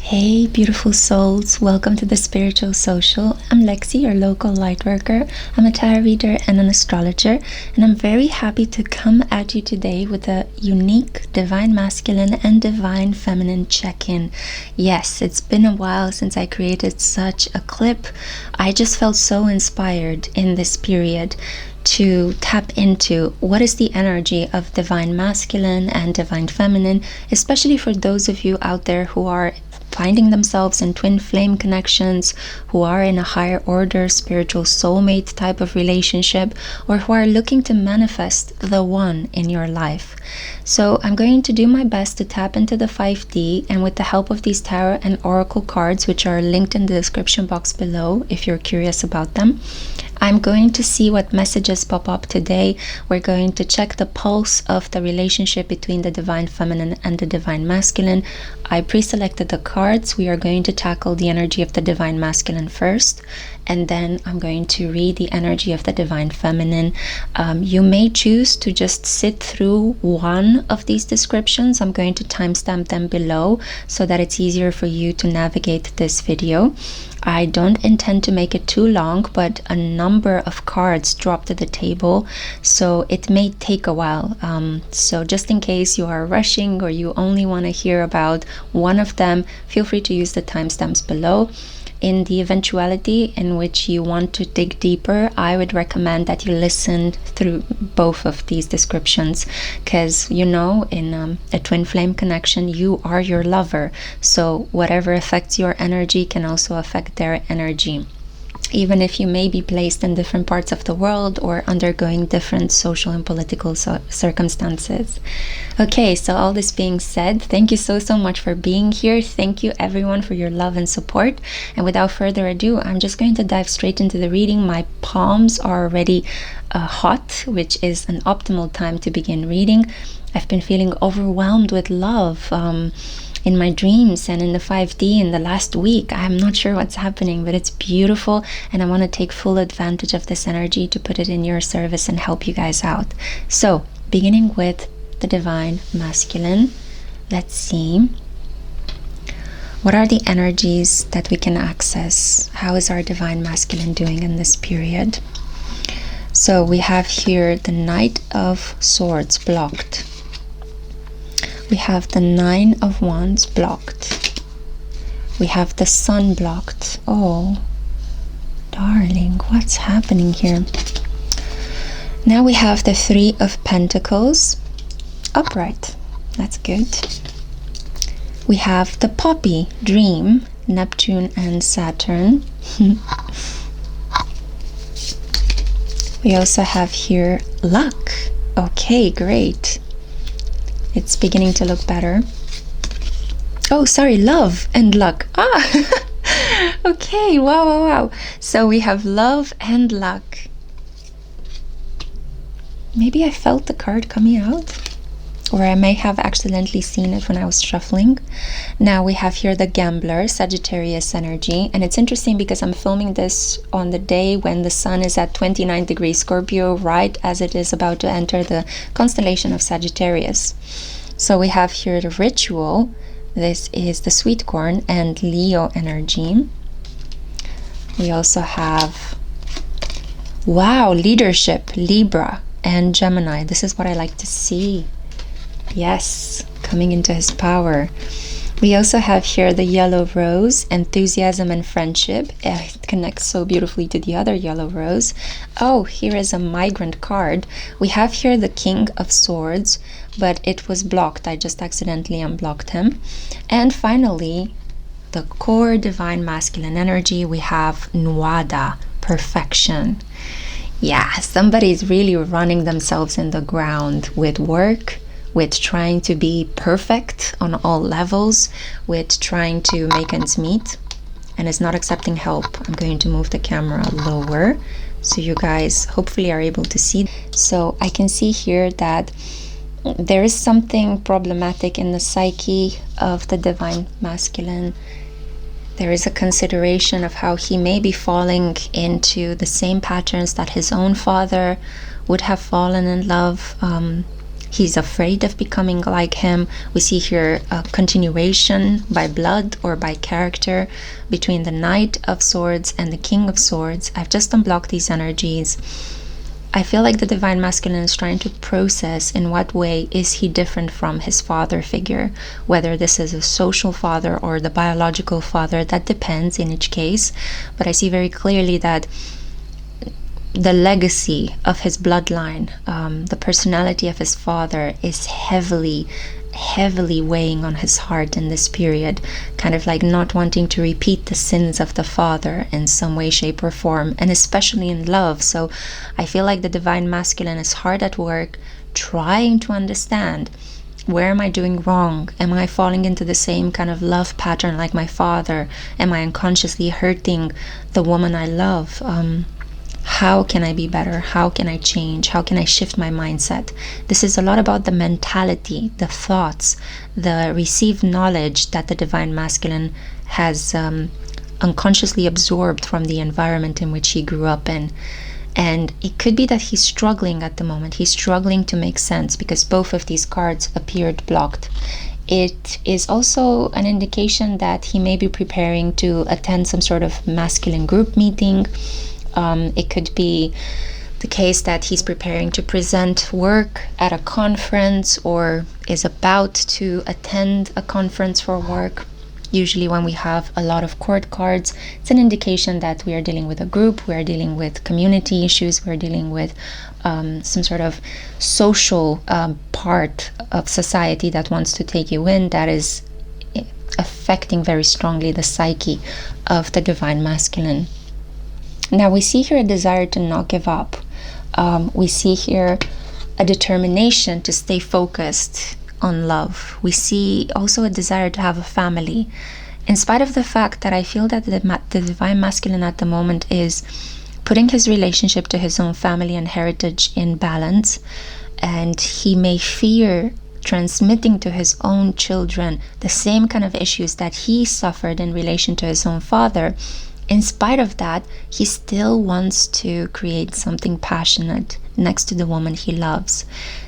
Hey beautiful souls, welcome to the Spiritual Social. I'm Lexi, your local light worker. I'm a tarot reader and an astrologer, and I'm very happy to come at you today with a unique divine masculine and divine feminine check-in. Yes, it's been a while since I created such a clip. I just felt so inspired in this period to tap into what is the energy of divine masculine and divine feminine, especially for those of you out there who are finding themselves in twin flame connections, who are in a higher order spiritual soulmate type of relationship, or who are looking to manifest the one in your life. So I'm going to do my best to tap into the 5D, and with the help of these tarot and oracle cards, which are linked in the description box below if you're curious about them, I'm going to see what messages pop up today. We're going to check the pulse of the relationship between the divine feminine and the divine masculine. I pre-selected the cards. We are going to tackle the energy of the divine masculine first, and then I'm going to read the energy of the divine feminine. You may choose to just sit through one of these descriptions. I'm going to timestamp them below so that it's easier for you to navigate this video. I don't intend to make it too long, but a number of cards drop to the table, so it may take a while. So just in case you are rushing or you only want to hear about one of them, feel free to use the timestamps below. In the eventuality in which you want to dig deeper, I would recommend that you listen through both of these descriptions, because in a twin flame connection, you are your lover, so whatever affects your energy can also affect their energy, even if you may be placed in different parts of the world or undergoing different social and political circumstances. Okay, so all this being said, thank you so much for being here. Thank you everyone for your love and support. And without further ado, I'm just going to dive straight into the reading. My palms are already hot, which is an optimal time to begin reading. I've been feeling overwhelmed with love in my dreams and in the 5D in the last week. I'm not sure what's happening, but it's beautiful, and I want to take full advantage of this energy to put it in your service and help you guys out. So beginning with the divine masculine, let's see, what are the energies that we can access? How is our divine masculine doing in this period? So we have here the Knight of Swords blocked. We have the Nine of Wands blocked. We have the Sun blocked. Oh, darling, what's happening here? Now we have the Three of Pentacles upright. That's good. We have the Poppy Dream, Neptune and Saturn. We also have here Luck. Okay, great. It's beginning to look better. Oh, sorry, Love and Luck. Okay, wow. So we have Love and Luck. Maybe I felt the card coming out, or I may have accidentally seen it when I was shuffling. Now we have here the Gambler, Sagittarius energy, and it's interesting because I'm filming this on the day when the sun is at 29 degrees Scorpio, right as it is about to enter the constellation of Sagittarius. So we have here the Ritual. This is the Sweet Corn and Leo energy. We also have, wow, Leadership, Libra and Gemini. This is what I like to see. Yes, coming into his power. We also have here the Yellow Rose, Enthusiasm and Friendship. It connects so beautifully to the other Yellow Rose. Oh, here is a Migrant card. We have here the King of Swords, but it was blocked. I just accidentally unblocked him. And finally, the core divine masculine energy, we have Nuada, Perfection. Yeah, somebody's really running themselves in the ground with work, with trying to be perfect on all levels, with trying to make ends meet, and is not accepting help. I'm going to move the camera lower so you guys hopefully are able to see. So I can see here that there is something problematic in the psyche of the divine masculine. There is a consideration of how he may be falling into the same patterns that his own father would have fallen in love He's afraid of becoming like him. We see here a continuation by blood or by character between the Knight of Swords and the King of Swords. I've just unblocked these energies. I feel like the Divine Masculine is trying to process in what way is he different from his father figure, whether this is a social father or the biological father. That depends in each case, but I see very clearly that the legacy of his bloodline, the personality of his father is heavily weighing on his heart in this period, kind of like not wanting to repeat the sins of the father in some way, shape, or form, and especially in love. So I feel like the Divine Masculine is hard at work trying to understand, where am I doing wrong? Am I falling into the same kind of love pattern like my father? Am I unconsciously hurting the woman I love? How can I be better? How can I change? How can I shift my mindset? This is a lot about the mentality, the thoughts, the received knowledge that the Divine Masculine has unconsciously absorbed from the environment in which he grew up in. And it could be that he's struggling at the moment. He's struggling to make sense because both of these cards appeared blocked. It is also an indication that he may be preparing to attend some sort of masculine group meeting. It could be the case that he's preparing to present work at a conference or is about to attend a conference for work. Usually when we have a lot of court cards, it's an indication that we are dealing with a group, we are dealing with community issues, we're dealing with some sort of social part of society that wants to take you in, that is affecting very strongly the psyche of the Divine Masculine. Now we see here a desire to not give up. We see here a determination to stay focused on love. We see also a desire to have a family. In spite of the fact that I feel that the Divine Masculine at the moment is putting his relationship to his own family and heritage in balance, and he may fear transmitting to his own children the same kind of issues that he suffered in relation to his own father. In spite of that, he still wants to create something passionate next to the woman he loves.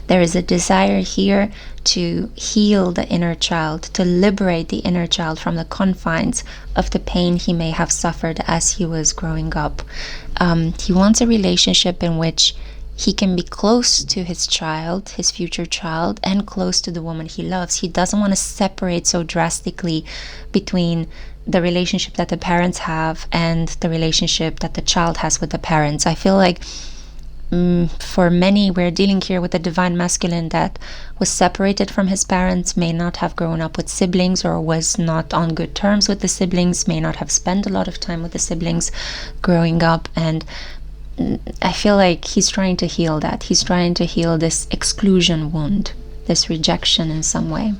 There is a desire here to heal the inner child, to liberate the inner child from the confines of the pain he may have suffered as he was growing up. He wants a relationship in which he can be close to his child, his future child, and close to the woman he loves. He doesn't want to separate so drastically between the relationship that the parents have and the relationship that the child has with the parents. I feel like for many, we're dealing here with a Divine Masculine that was separated from his parents, may not have grown up with siblings or was not on good terms with the siblings, may not have spent a lot of time with the siblings growing up. And I feel like he's trying to heal that. He's trying to heal this exclusion wound, this rejection in some way.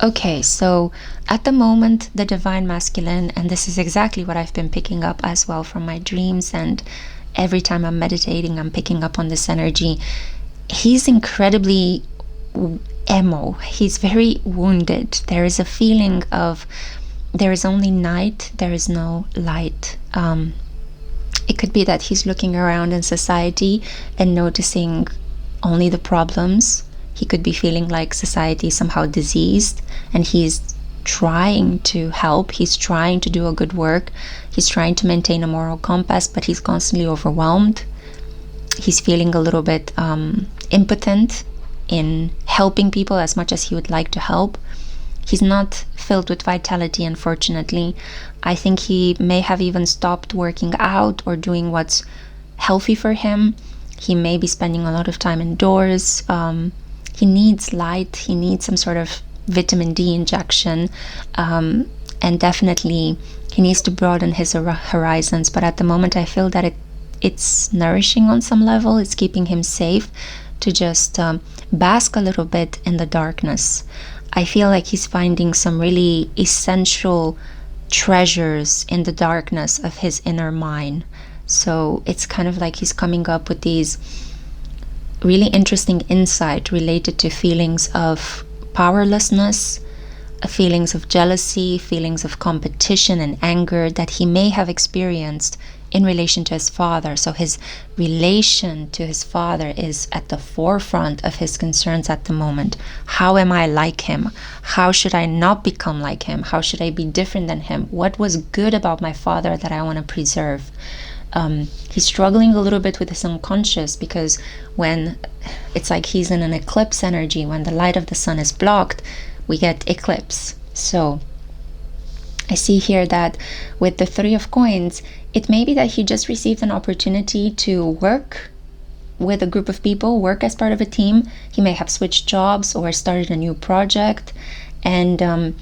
Okay, so at the moment, the Divine Masculine, and this is exactly what I've been picking up as well from my dreams, and every time I'm meditating, I'm picking up on this energy. He's incredibly emo. He's very wounded. There is a feeling of there is only night, there is no light. It could be that he's looking around in society and noticing only the problems. He could be feeling like society is somehow diseased, and he's trying to help. He's trying to do a good work. He's trying to maintain a moral compass, but he's constantly overwhelmed. He's feeling a little bit impotent in helping people as much as he would like to help. He's not filled with vitality, unfortunately. I think he may have even stopped working out or doing what's healthy for him. He may be spending a lot of time indoors. He needs light. He needs some sort of vitamin D injection. And definitely he needs to broaden his horizons. But at the moment, I feel that it's nourishing on some level. It's keeping him safe to just bask a little bit in the darkness. I feel like he's finding some really essential treasures in the darkness of his inner mind. So it's kind of like he's coming up with these really interesting insight related to feelings of powerlessness, feelings of jealousy, feelings of competition and anger that he may have experienced in relation to his father. So his relation to his father is at the forefront of his concerns at the moment. How am I like him? How should I not become like him? How should I be different than him? What was good about my father that I want to preserve? He's struggling a little bit with his unconscious, because when it's like he's in an eclipse energy, when the light of the sun is blocked, we get eclipse. So I see here that with the 3 of coins, it may be that he just received an opportunity to work with a group of people, work as part of a team. He may have switched jobs or started a new project, and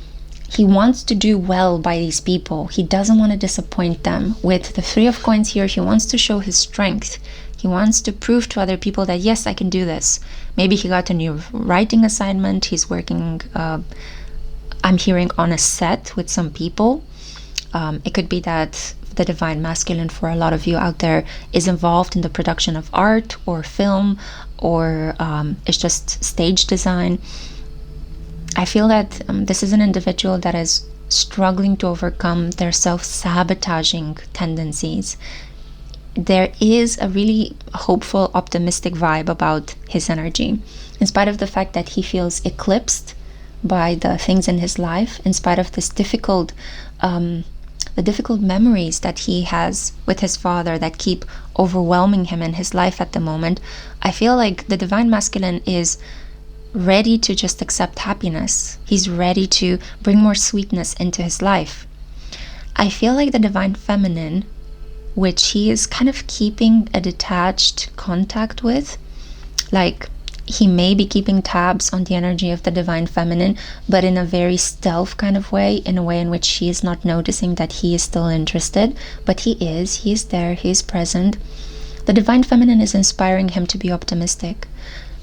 he wants to do well by these people. He doesn't want to disappoint them. With the 3 of coins here, he wants to show his strength. He wants to prove to other people that, yes, I can do this. Maybe he got a new writing assignment. He's working, I'm hearing, on a set with some people. It could be that the divine masculine, for a lot of you out there, is involved in the production of art or film, or it's just stage design. I feel that this is an individual that is struggling to overcome their self-sabotaging tendencies. There is a really hopeful, optimistic vibe about his energy, in spite of the fact that he feels eclipsed by the things in his life, in spite of this difficult memories that he has with his father that keep overwhelming him in his life at the moment. I feel like the divine masculine is ready to just accept happiness. He's ready to bring more sweetness into his life. I feel like the divine feminine, which he is kind of keeping a detached contact with, like he may be keeping tabs on the energy of the divine feminine, but in a very stealth kind of way, in a way in which she is not noticing that he is still interested, but he is there, he is present. The divine feminine is inspiring him to be optimistic.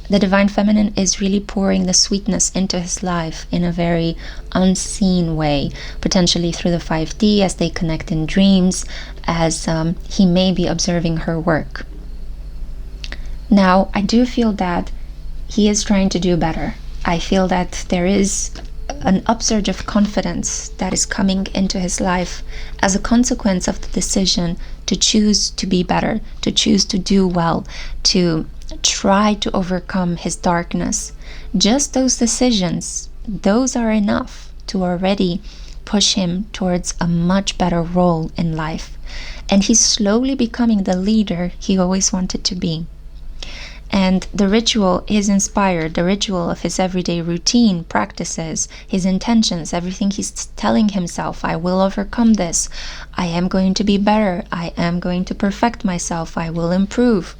The divine feminine is really pouring the sweetness into his life in a very unseen way, potentially through the 5D, as they connect in dreams, as he may be observing her work. Now, I do feel that he is trying to do better. I feel that there is an upsurge of confidence that is coming into his life as a consequence of the decision to choose to be better, to choose to do well, to try to overcome his darkness. Just those decisions, those are enough to already push him towards a much better role in life. And he's slowly becoming the leader he always wanted to be. And the ritual is inspired, the ritual of his everyday routine, practices, his intentions, everything he's telling himself. I will overcome this. I am going to be better. I am going to perfect myself. I will improve.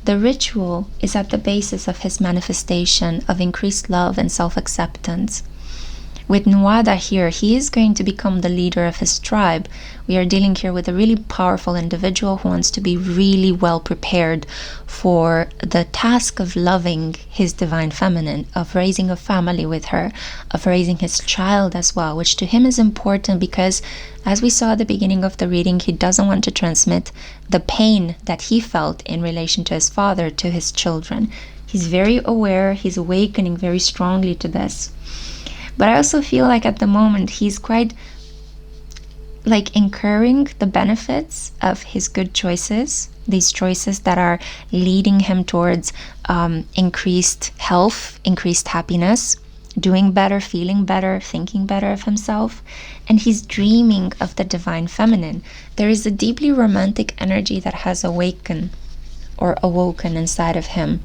The ritual is at the basis of his manifestation of increased love and self-acceptance. With Nuada here, he is going to become the leader of his tribe. We are dealing here with a really powerful individual who wants to be really well prepared for the task of loving his divine feminine, of raising a family with her, of raising his child as well, which to him is important because, as we saw at the beginning of the reading, he doesn't want to transmit the pain that he felt in relation to his father to his children. He's very aware, he's awakening very strongly to this. But I also feel like at the moment he's quite like incurring the benefits of his good choices, these choices that are leading him towards increased health, increased happiness, doing better, feeling better, thinking better of himself. And he's dreaming of the divine feminine. There is a deeply romantic energy that has awoken inside of him.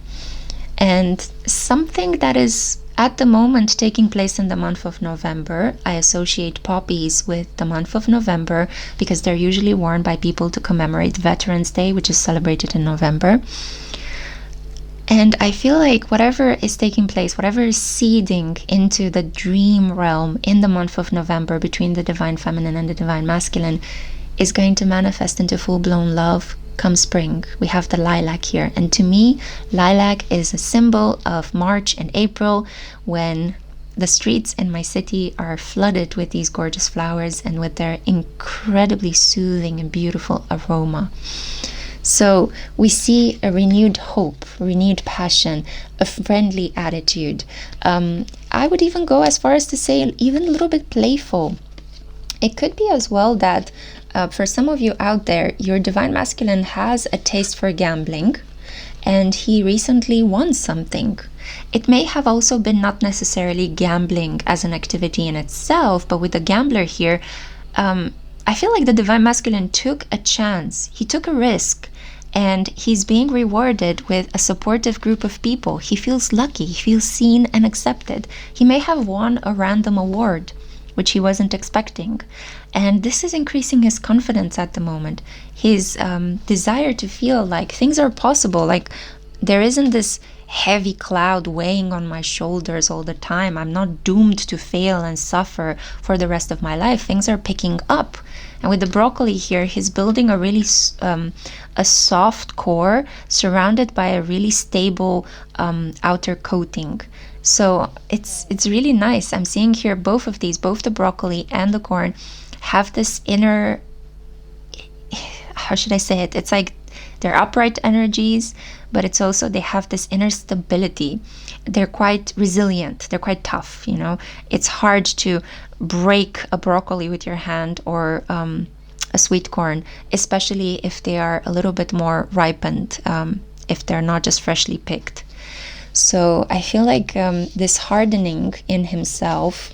And something that is at the moment taking place in the month of November. I associate poppies with the month of November because they're usually worn by people to commemorate Veterans Day, which is celebrated in November. And I feel like whatever is taking place, whatever is seeding into the dream realm in the month of November between the divine feminine and the divine masculine is going to manifest into full-blown love come spring. We have the lilac here, and to me lilac is a symbol of March and April, when the streets in my city are flooded with these gorgeous flowers and with their incredibly soothing and beautiful aroma. So we see a renewed hope, renewed passion, a friendly attitude. I would even go as far as to say even a little bit playful. It could be as well that for some of you out there, your divine masculine has a taste for gambling, and he recently won something. It may have also been not necessarily gambling as an activity in itself, but with the gambler here, I feel like the divine masculine took a chance. He took a risk, and he's being rewarded with a supportive group of people. He feels lucky, he feels seen and accepted. He may have won a random award, which he wasn't expecting. And this is increasing his confidence at the moment. His desire to feel like things are possible, like there isn't this heavy cloud weighing on my shoulders all the time. I'm not doomed to fail and suffer for the rest of my life. Things are picking up. And with the broccoli here, he's building a really a soft core surrounded by a really stable outer coating. So it's really nice. I'm seeing here both of these, both the broccoli and the corn, have this inner, how should I say it? It's like they're upright energies, but it's also they have this inner stability. They're quite resilient. They're quite tough, you know. It's hard to break a broccoli with your hand or a sweet corn, especially if they are a little bit more ripened, if they're not just freshly picked. So I feel like this hardening in himself,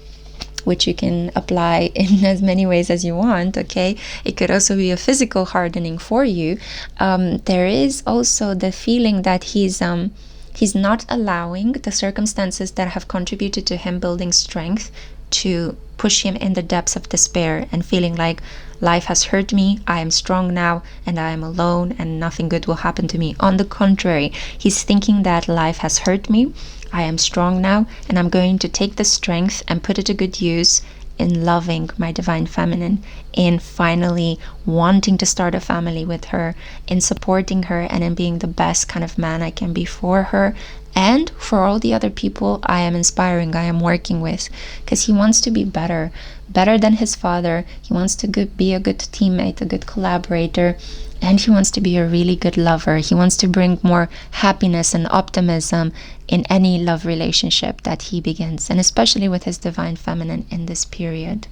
which you can apply in as many ways as you want, okay? It could also be a physical hardening for you. There is also the feeling that he's not allowing the circumstances that have contributed to him building strength to push him in the depths of despair and feeling like life has hurt me, I am strong now, and I am alone, and nothing good will happen to me. On the contrary, he's thinking that life has hurt me, I am strong now, and I'm going to take the strength and put it to good use in loving my divine feminine, in finally wanting to start a family with her, in supporting her, and in being the best kind of man I can be for her and for all the other people I am inspiring, I am working with, because he wants to be better than his father. He wants to be a good teammate, a good collaborator, and he wants to be a really good lover. He wants to bring more happiness and optimism in any love relationship that he begins, and especially with his divine feminine in this period.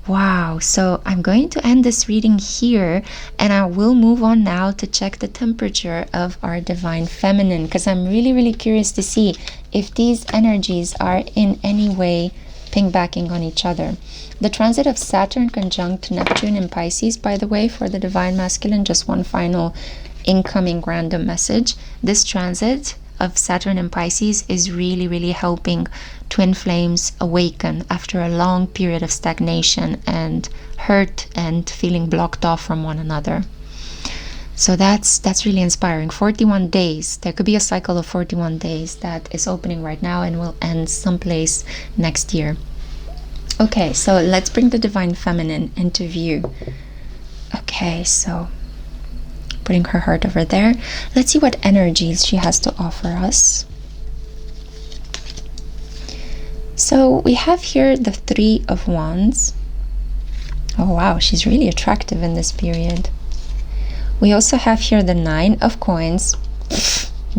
Wow, so I'm going to end this reading here, and I will move on now to check the temperature of our divine feminine, because I'm really curious to see if these energies are in any way piggybacking on each other. The transit of Saturn conjunct Neptune in Pisces, by the way, for the divine masculine, just one final incoming random message. This transit of Saturn in Pisces is really helping twin flames awaken after a long period of stagnation and hurt and feeling blocked off from one another. So that's really inspiring. 41 days. There could be a cycle of 41 days that is opening right now and will end someplace next year. Okay, so let's bring the divine feminine into view. Okay, so putting her heart over there. Let's see what energies she has to offer us. So we have here the Three of Wands. Oh wow, she's really attractive in this period. We also have here the Nine of Coins.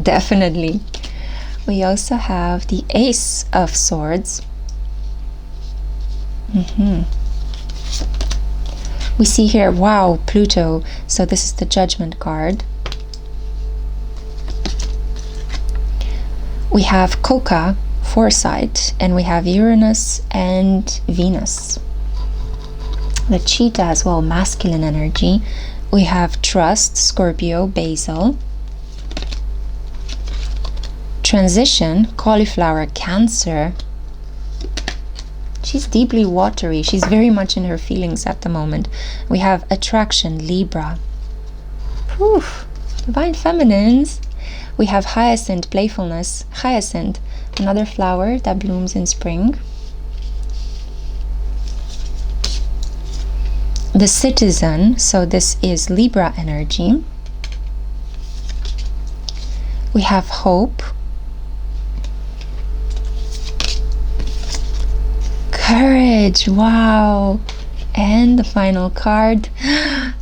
Definitely. We also have the Ace of Swords. We see here, wow, Pluto. So this is the Judgment card. We have Coca, Foresight, and we have Uranus and Venus. The Cheetah as well, masculine energy. We have Trust, Scorpio, Basil. Transition, Cauliflower, Cancer. She's deeply watery. She's very much in her feelings at the moment. We have Attraction, Libra. Oof, divine feminines. We have Hyacinth, Playfulness. Hyacinth, another flower that blooms in spring. The Citizen, so this is Libra energy. We have Hope. Courage, wow. And the final card,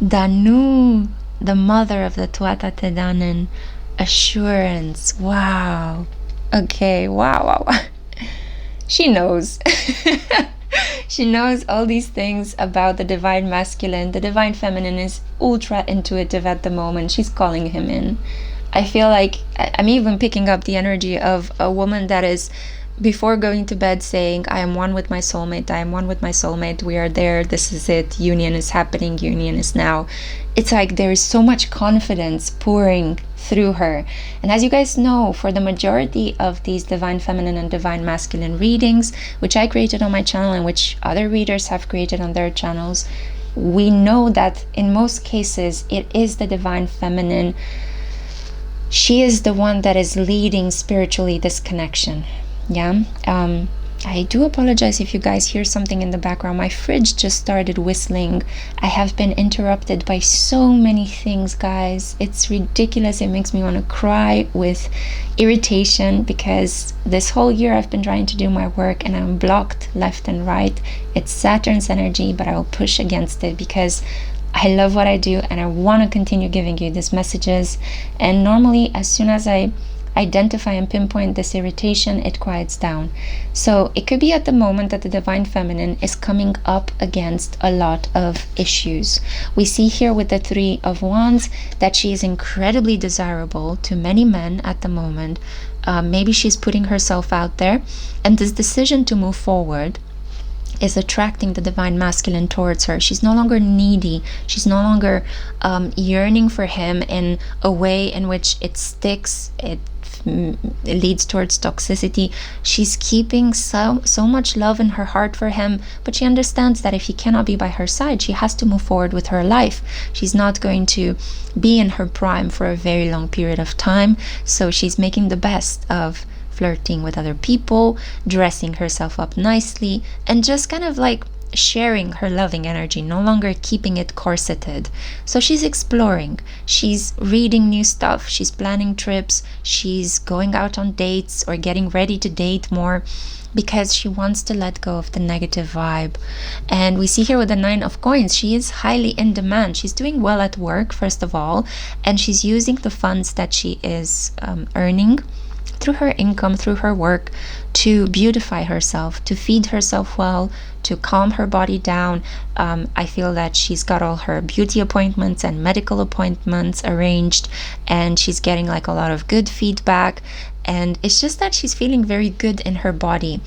Danu. the mother of the Tuatha Te Danann, assurance. Wow. Okay, wow. She knows. She knows all these things about the divine masculine. The divine feminine is ultra intuitive at the moment. She's calling him in. I feel like I'm even picking up the energy of a woman that is, before going to bed, saying, I am one with my soulmate, I am one with my soulmate, we are there, this is it, union is happening, union is now. It's like there is so much confidence pouring through her. And as you guys know, for the majority of these divine feminine and divine masculine readings, which I created on my channel and which other readers have created on their channels, we know that in most cases it is the divine feminine. She is the one that is leading spiritually this connection. Yeah. I do apologize if you guys hear something in the background. My fridge just started whistling. I have been interrupted by so many things, guys. It's ridiculous. It makes me want to cry with irritation, because this whole year I've been trying to do my work and I'm blocked left and right. It's Saturn's energy, but I will push against it because I love what I do and I want to continue giving you these messages. And normally, as soon as I identify and pinpoint this irritation, it quiets down. So it could be at the moment that the divine feminine is coming up against a lot of issues. We see here with the Three of Wands that she is incredibly desirable to many men at the moment. Maybe she's putting herself out there, and this decision to move forward is attracting the divine masculine towards her. She's no longer needy. She's no longer yearning for him in a way in which it sticks, it leads towards toxicity. She's keeping so much love in her heart for him, but she understands that if he cannot be by her side, she has to move forward with her life. She's not going to be in her prime for a very long period of time, so she's making the best of flirting with other people, dressing herself up nicely, and just kind of like sharing her loving energy, no longer keeping it corseted. So she's exploring, she's reading new stuff, she's planning trips, she's going out on dates or getting ready to date more, because she wants to let go of the negative vibe. And we see here with the Nine of Coins, she is highly in demand. She's doing well at work, first of all, and she's using the funds that she is earning through her income, through her work, to beautify herself, to feed herself well, to calm her body down. I feel that she's got all her beauty appointments and medical appointments arranged, and she's getting like a lot of good feedback, and it's just that she's feeling very good in her body.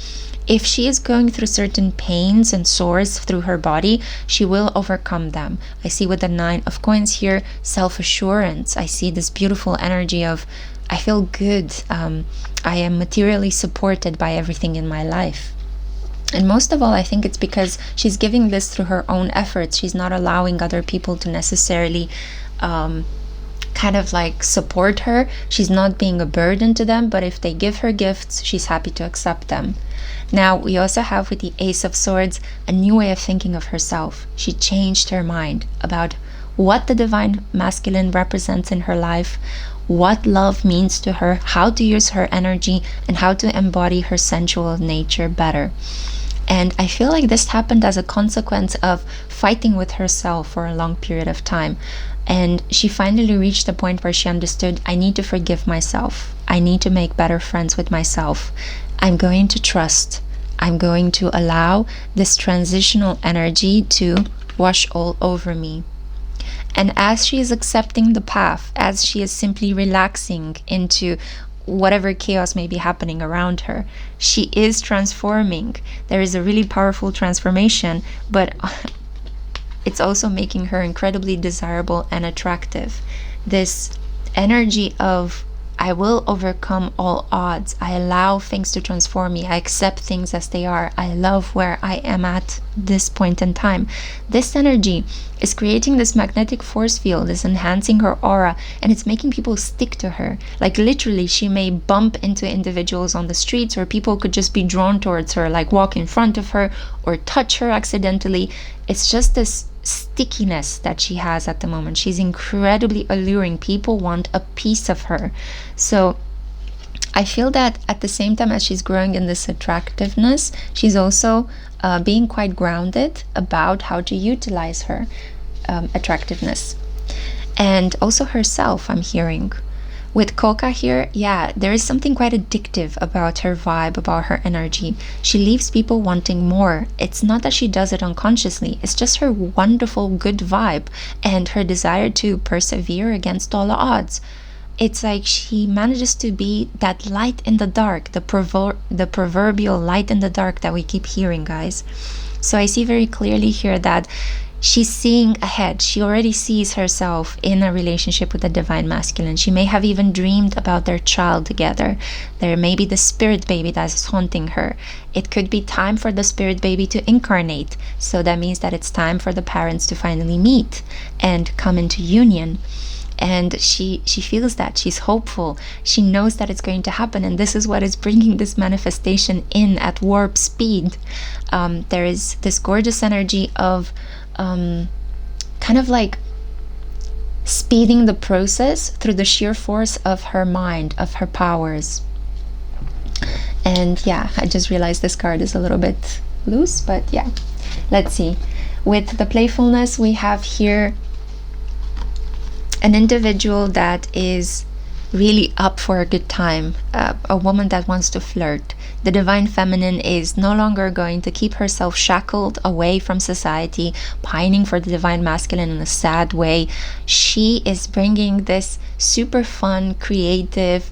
If she is going through certain pains and sores through her body, she will overcome them. I see with the Nine of Coins here, self-assurance. I see this beautiful energy of, I feel good. I am materially supported by everything in my life. And most of all, I think it's because she's giving this through her own efforts. She's not allowing other people to necessarily kind of like support her. She's not being a burden to them, but if they give her gifts, she's happy to accept them. Now, we also have with the Ace of Swords a new way of thinking of herself. She changed her mind about what the divine masculine represents in her life, what love means to her, how to use her energy, and how to embody her sensual nature better. And I feel like this happened as a consequence of fighting with herself for a long period of time. And she finally reached a point where she understood, I need to forgive myself. I need to make better friends with myself. I'm going to trust. I'm going to allow this transitional energy to wash all over me. And as she is accepting the path, as she is simply relaxing into whatever chaos may be happening around her, she is transforming. There is a really powerful transformation, but it's also making her incredibly desirable and attractive. This energy of, I will overcome all odds. I allow things to transform me. I accept things as they are. I love where I am at this point in time. This energy is creating this magnetic force field, is enhancing her aura, and it's making people stick to her. Like literally, she may bump into individuals on the streets, or people could just be drawn towards her, like walk in front of her or touch her accidentally. It's just this stickiness that she has at the moment. She's incredibly alluring. People want a piece of her. So I feel that at the same time as she's growing in this attractiveness, she's also being quite grounded about how to utilize her attractiveness. and also herself, I'm hearing. With Coca here, yeah, there is something quite addictive about her vibe, about her energy. She leaves people wanting more. It's not that she does it unconsciously, it's just her wonderful, good vibe and her desire to persevere against all odds. It's like she manages to be that light in the dark, the proverbial light in the dark that we keep hearing, guys. So I see very clearly here that she's seeing ahead. She already sees herself in a relationship with the divine masculine. She may have even dreamed about their child together. There may be the spirit baby that's haunting her. It could be time for the spirit baby to incarnate. So that means that it's time for the parents to finally meet and come into union. And she feels that. She's hopeful. She knows that it's going to happen, and this is what is bringing this manifestation in at warp speed. There is this gorgeous energy of kind of like speeding the process through the sheer force of her mind, of her powers. And yeah, I just realized this card is a little bit loose, but yeah, let's see. With the playfulness, we have here an individual that is really up for a good time, a woman that wants to flirt. The divine feminine is no longer going to keep herself shackled away from society, pining for the divine masculine in a sad way. She is bringing this super fun, creative,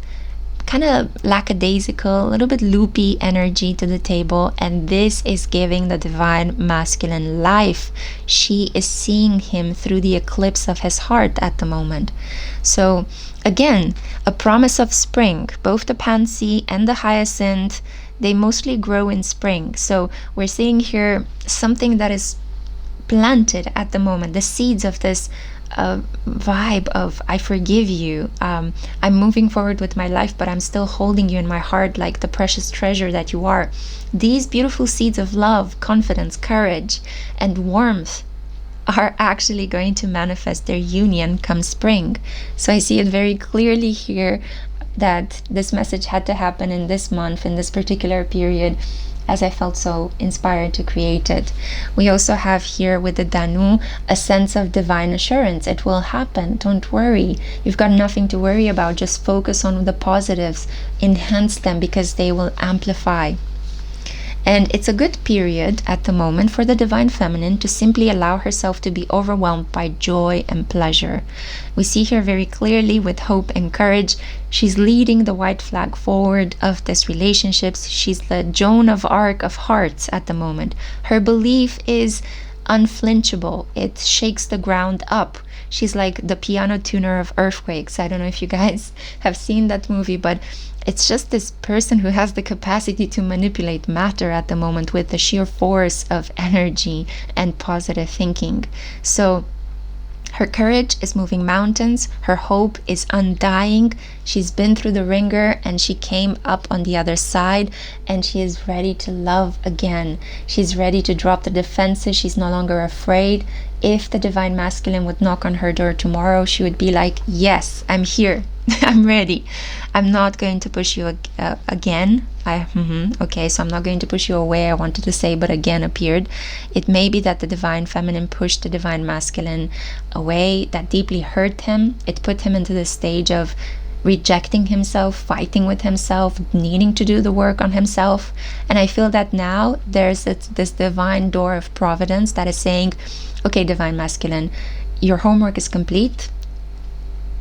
kind of lackadaisical, a little bit loopy energy to the table, and this is giving the divine masculine life. She is seeing him through the eclipse of his heart at the moment. So again, a promise of spring. Both the pansy and the hyacinth, they mostly grow in spring. So we're seeing here something that is planted at the moment, the seeds of this vibe of I forgive you, I'm moving forward with my life, but I'm still holding you in my heart like the precious treasure that you are. These beautiful seeds of love, confidence, courage, and warmth are actually going to manifest their union come spring. So I see it very clearly here that this message had to happen in this month, in this particular period, as I felt so inspired to create it. We also have here with the Danu a sense of divine assurance. It will happen. Don't worry. You've got nothing to worry about. Just focus on the positives. Enhance them because they will amplify. And it's a good period at the moment for the divine feminine to simply allow herself to be overwhelmed by joy and pleasure. We see here very clearly with hope and courage, she's leading the white flag forward of this relationships. She's the Joan of Arc of hearts at the moment. Her belief is unflinchable. It shakes the ground up. She's like the piano tuner of earthquakes. I don't know if you guys have seen that movie, but it's just this person who has the capacity to manipulate matter at the moment with the sheer force of energy and positive thinking. So her courage is moving mountains. Her hope is undying. She's been through the ringer and she came up on the other side, and she is ready to love again. She's ready to drop the defenses. She's no longer afraid. If the divine masculine would knock on her door tomorrow, she would be like, yes, I'm here. I'm ready. I'm not going to push you again. Okay, so I'm not going to push you away. I wanted to say, but again appeared. It may be that the divine feminine pushed the divine masculine away. That deeply hurt him. It put him into the stage of rejecting himself, fighting with himself, needing to do the work on himself. And I feel that now there's this divine door of providence that is saying, okay, divine masculine, your homework is complete.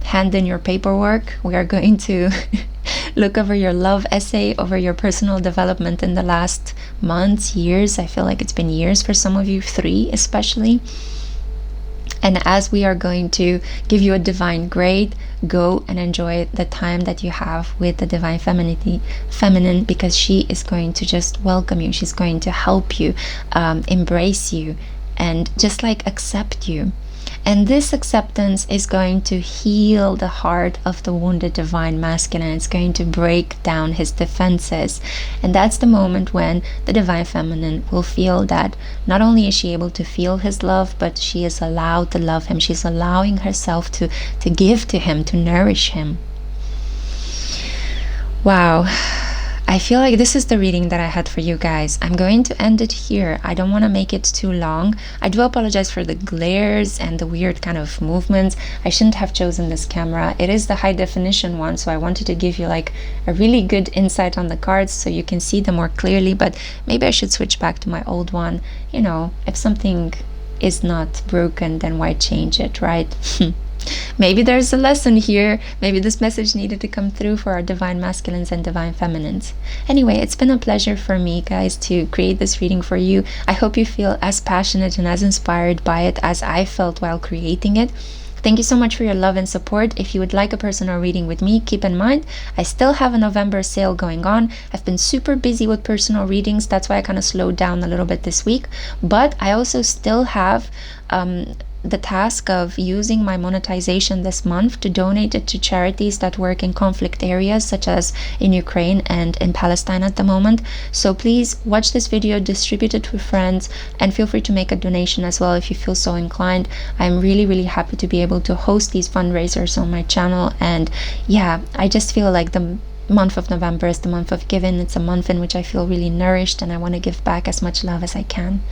Hand in your paperwork. We are going to look over your love essay, over your personal development in the last months, years. I feel like it's been years for some of you, 3 especially. And as we are going to give you a divine grade, go and enjoy the time that you have with the divine feminine, because she is going to just welcome you. She's going to help you, embrace you, and just like accept you. And this acceptance is going to heal the heart of the wounded divine masculine. It's going to break down his defenses. And that's the moment when the divine feminine will feel that not only is she able to feel his love, but she is allowed to love him. She's allowing herself to give to him, to nourish him. Wow. I I feel like this is the reading that I had for you guys. I'm going to end it here. I don't want to make it too long. I do apologize for the glares and the weird kind of movements. I shouldn't have chosen this camera. It is the high definition one, so I wanted to give you like a really good insight on the cards so you can see them more clearly, but maybe I should switch back to my old one. You know, if something is not broken, then why change it, right? Maybe there's a lesson here. Maybe this message needed to come through for our divine masculines and divine feminines. Anyway, it's been a pleasure for me, guys, to create this reading for you. I hope you feel as passionate and as inspired by it as I felt while creating it. Thank you so much for your love and support. If you would like a personal reading with me, keep in mind, I still have a November sale going on. I've been super busy with personal readings. That's why I kind of slowed down a little bit this week. But I also still have the task of using my monetization this month to donate it to charities that work in conflict areas, such as in Ukraine and in Palestine at the moment. So please watch this video, distribute it with friends, and feel free to make a donation as well if you feel so inclined. I'm really happy to be able to host these fundraisers on my channel. And yeah, I just feel like the month of November is the month of giving. It's a month in which I feel really nourished, and I want to give back as much love as I can.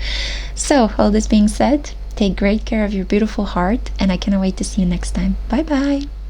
So all this being said, take great care of your beautiful heart, and I cannot wait to see you next time. Bye bye.